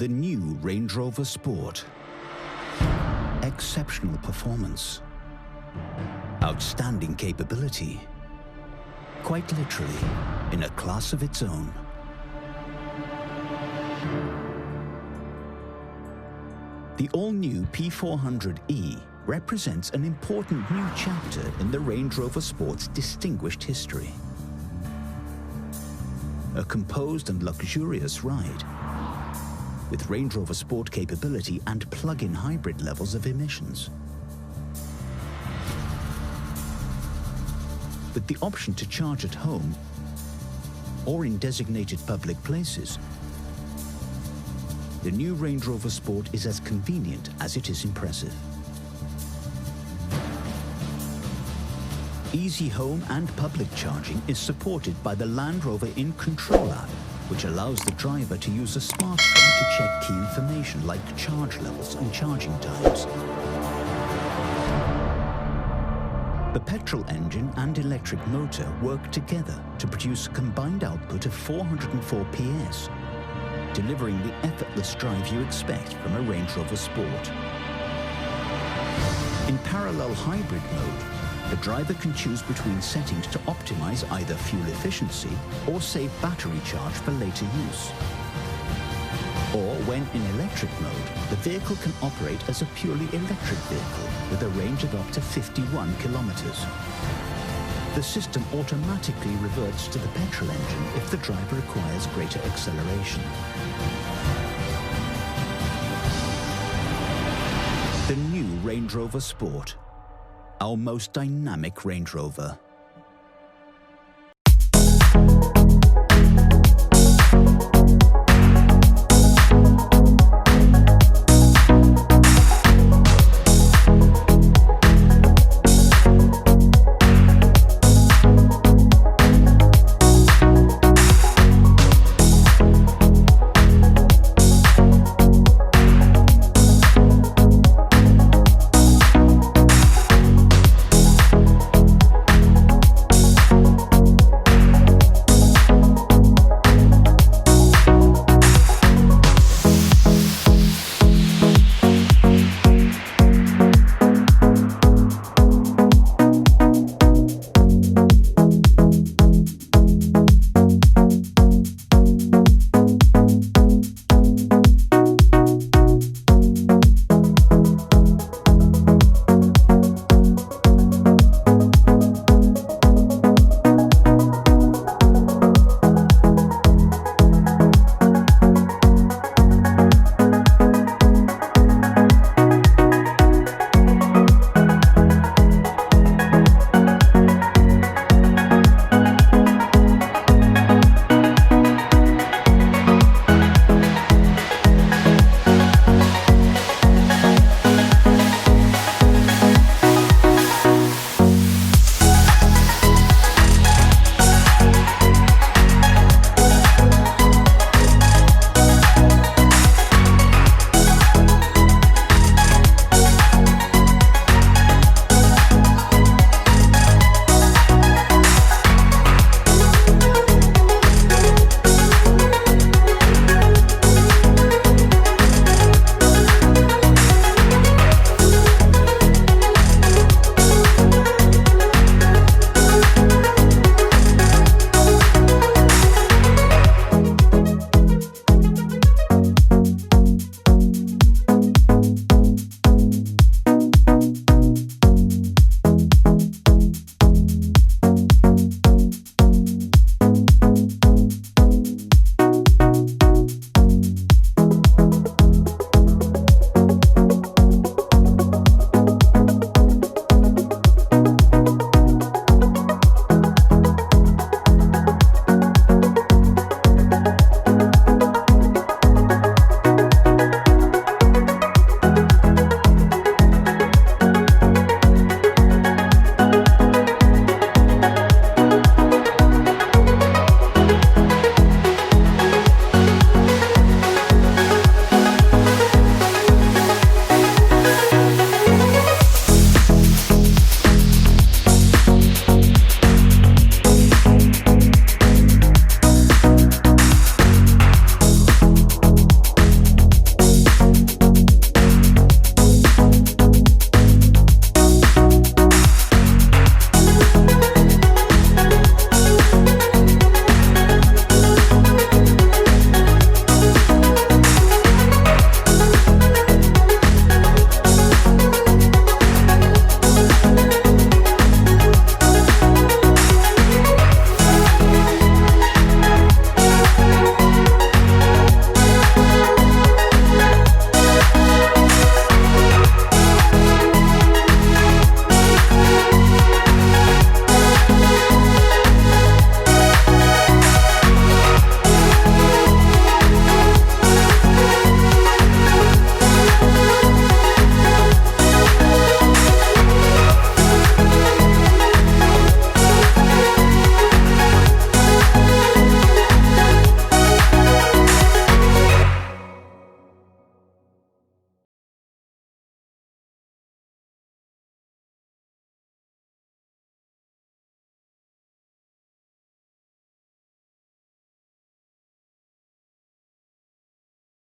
The new Range Rover Sport. Exceptional performance. Outstanding capability. Quite literally, in a class of its own. The all-new P400e represents an important new chapter in the Range Rover Sport's distinguished history. A composed and luxurious ride, with Range Rover Sport capability and plug-in hybrid levels of emissions. With the option to charge at home or in designated public places, the new Range Rover Sport is as convenient as it is impressive. Easy home and public charging is supported by the Land Rover In Control app, which allows the driver to use a smartphone to check key information like charge levels and charging times. The petrol engine and electric motor work together to produce a combined output of 404 PS, delivering the effortless drive you expect from a Range Rover Sport. In parallel hybrid mode, the driver can choose between settings to optimize either fuel efficiency or save battery charge for later use. Or when in electric mode, the vehicle can operate as a purely electric vehicle with a range of up to 51 kilometers. The system automatically reverts to the petrol engine if the driver requires greater acceleration. The new Range Rover Sport, our most dynamic Range Rover.